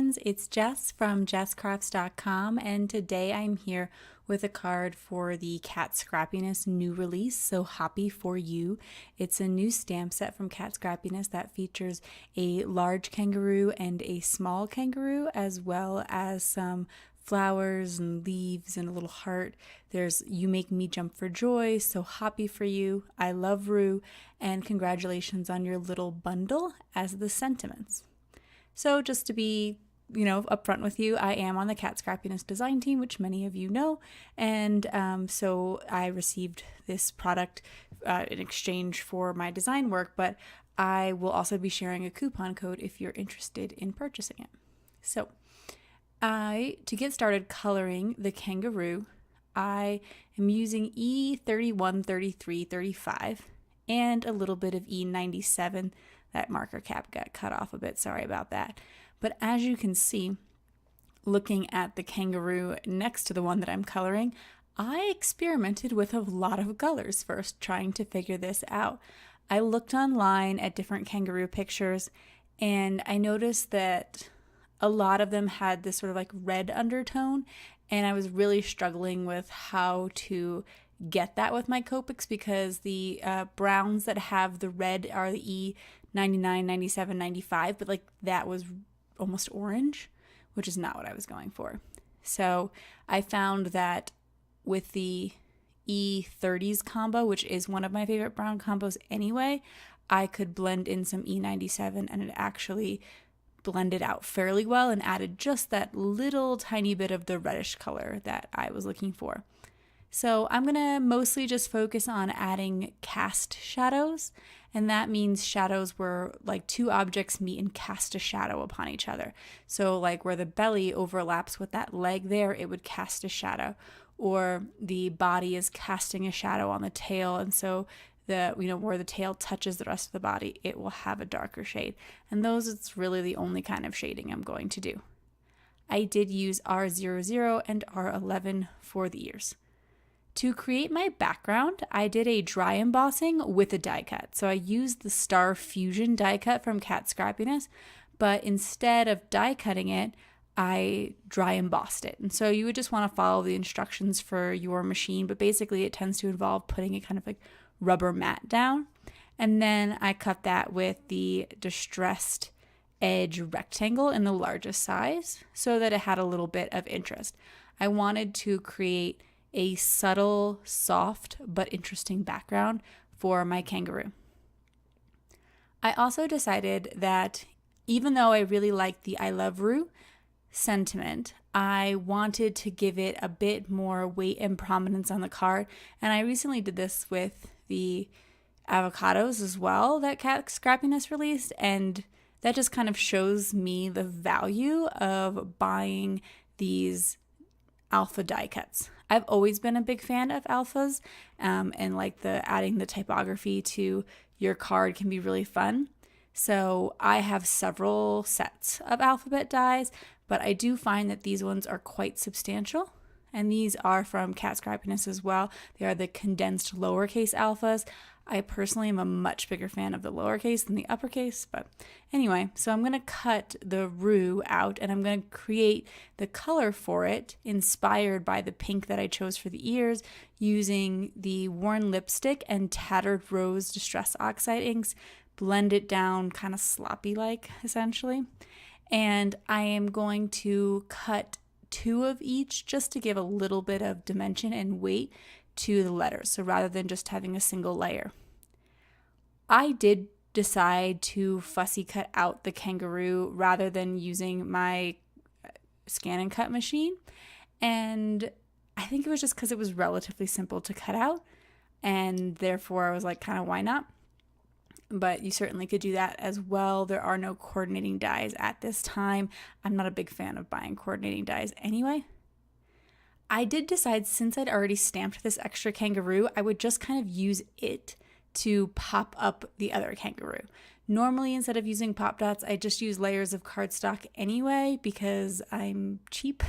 friends, it's Jess from jesscrafts.com, and today I'm here with a card for the Cat Scrappiness new release, so Hoppy for You. It's a new stamp set from Cat Scrappiness that features a large kangaroo and a small kangaroo, as well as some flowers and leaves and a little heart. There's You Make Me Jump for Joy, so Hoppy for You, I Love Rue, and congratulations on your little bundle as the sentiments. So just to be, upfront with you, I am on the Cat Scrappiness design team, which many of you know, and so I received this product in exchange for my design work, but I will also be sharing a coupon code if you're interested in purchasing it. So to get started coloring the kangaroo, I am using E31, 33, 35, and a little bit of E97. That marker cap got cut off a bit, sorry about that. But as you can see, looking at the kangaroo next to the one that I'm coloring, I experimented with a lot of colors first, trying to figure this out. I looked online at different kangaroo pictures, and I noticed that a lot of them had this sort of like red undertone, and I was really struggling with how to get that with my Copics because the browns that have the red are the E99, 97, 95, but like that was almost orange, which is not what I was going for. So I found that with the E30s combo, which is one of my favorite brown combos anyway, I could blend in some E97 and it actually blended out fairly well and added just that little tiny bit of the reddish color that I was looking for. So I'm going to mostly just focus on adding cast shadows, and that means shadows where like two objects meet and cast a shadow upon each other. So like where the belly overlaps with that leg there, it would cast a shadow, or the body is casting a shadow on the tail, and so where the tail touches the rest of the body, it will have a darker shade. And those, it's really the only kind of shading I'm going to do. I did use R00 and R11 for the ears. To create my background, I did a dry embossing with a die cut. So I used the Star Fusion die cut from Cat Scrappiness, but instead of die cutting it, I dry embossed it. And so you would just want to follow the instructions for your machine, but basically it tends to involve putting a kind of like rubber mat down. And then I cut that with the distressed edge rectangle in the largest size so that it had a little bit of interest. I wanted to create a subtle, soft, but interesting background for my kangaroo. I also decided that even though I really liked the I Love Rue sentiment, I wanted to give it a bit more weight and prominence on the card, and I recently did this with the avocados as well that Cat Scrappiness released, and that just kind of shows me the value of buying these alpha die cuts. I've always been a big fan of alphas, and like adding the typography to your card can be really fun. So I have several sets of alphabet dies, but I do find that these ones are quite substantial. And these are from Cat Scrappiness as well. They are the condensed lowercase alphas. I personally am a much bigger fan of the lowercase than the uppercase, but anyway, so I'm going to cut the rue out and I'm going to create the color for it inspired by the pink that I chose for the ears using the Worn Lipstick and Tattered Rose Distress Oxide inks, blend it down kind of sloppy like essentially. And I am going to cut two of each just to give a little bit of dimension and weight to the letters, so rather than just having a single layer. I did decide to fussy cut out the kangaroo rather than using my scan and cut machine, and I think it was just because it was relatively simple to cut out, and therefore I was like, kind of why not? But you certainly could do that as well. There are no coordinating dies at this time. I'm not a big fan of buying coordinating dies anyway. I did decide, since I'd already stamped this extra kangaroo, I would just kind of use it to pop up the other kangaroo. Normally, instead of using pop dots, I just use layers of cardstock anyway because I'm cheap.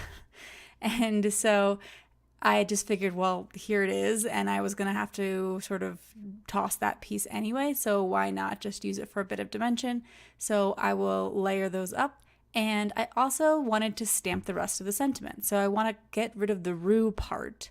And so I just figured, well, here it is, and I was going to have to sort of toss that piece anyway, so why not just use it for a bit of dimension? So I will layer those up And I also wanted to stamp the rest of the sentiment. So I want to get rid of the rue part.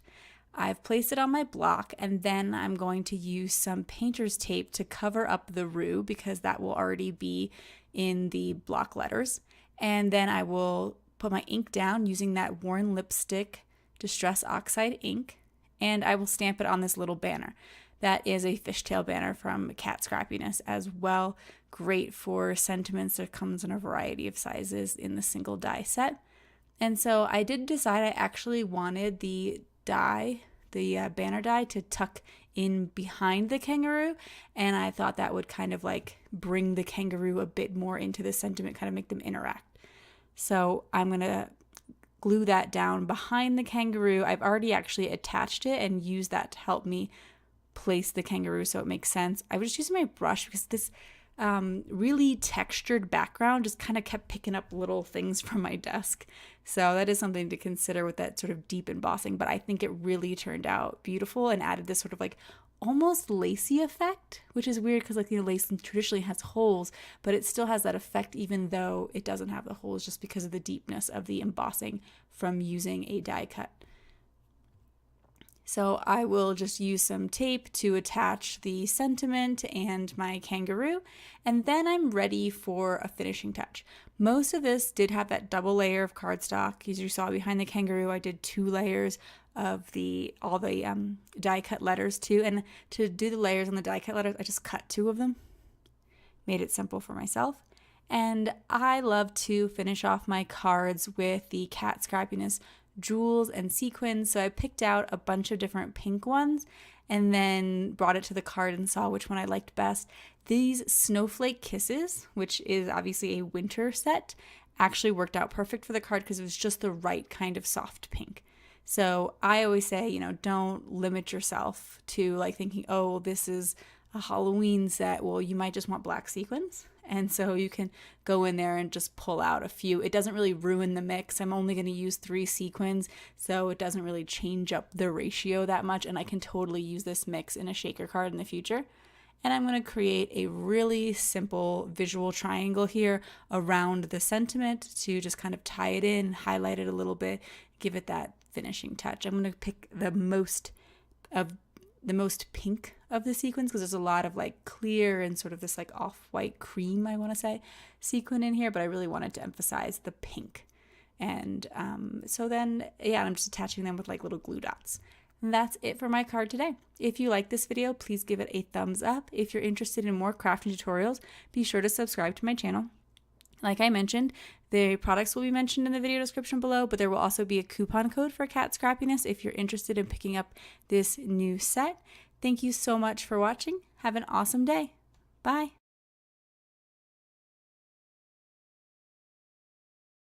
I've placed it on my block, and then I'm going to use some painter's tape to cover up the rue because that will already be in the block letters. And then I will put my ink down using that Worn Lipstick Distress Oxide ink, and I will stamp it on this little banner. That is a fishtail banner from Cat Scrappiness as well. Great for sentiments. That comes in a variety of sizes in the single die set. And so I did decide I actually wanted the die, the banner die, to tuck in behind the kangaroo, and I thought that would kind of like bring the kangaroo a bit more into the sentiment, kind of make them interact. So I'm going to glue that down behind the kangaroo. I've already actually attached it and used that to help me place the kangaroo so it makes sense. I was just using my brush because this really textured background just kind of kept picking up little things from my desk. So that is something to consider with that sort of deep embossing, but I think it really turned out beautiful and added this sort of like almost lacy effect, which is weird because like, you know, lace traditionally has holes, but it still has that effect even though it doesn't have the holes, just because of the deepness of the embossing from using a die cut. So I will just use some tape to attach the sentiment and my kangaroo, and then I'm ready for a finishing touch. Most of this did have that double layer of cardstock. As you saw behind the kangaroo, I did 2 layers of all the die cut letters too, and to do the layers on the die cut letters, I just cut 2 of them. Made it simple for myself. And I love to finish off my cards with the Cat Scrappiness jewels and sequins, so I picked out a bunch of different pink ones and then brought it to the card and saw which one I liked best. These Snowflake Kisses, which is obviously a winter set, actually worked out perfect for the card because it was just the right kind of soft pink. So I always say, you know, don't limit yourself to like thinking, oh, this is a Halloween set. Well, you might just want black sequins. And so you can go in there and just pull out a few. It doesn't really ruin the mix. I'm only going to use 3 sequins, so it doesn't really change up the ratio that much. And I can totally use this mix in a shaker card in the future. And I'm going to create a really simple visual triangle here around the sentiment to just kind of tie it in, highlight it a little bit, give it that finishing touch. I'm going to pick the most pink of the sequins because there's a lot of like clear and sort of this like off-white cream, I want to say, sequin in here, but I really wanted to emphasize the pink. And so then, yeah, I'm just attaching them with like little glue dots. And that's it for my card today. If you like this video, please give it a thumbs up. If you're interested in more crafting tutorials, be sure to subscribe to my channel. Like I mentioned, the products will be mentioned in the video description below, but there will also be a coupon code for Cat Scrappiness if you're interested in picking up this new set. Thank you so much for watching. Have an awesome day. Bye.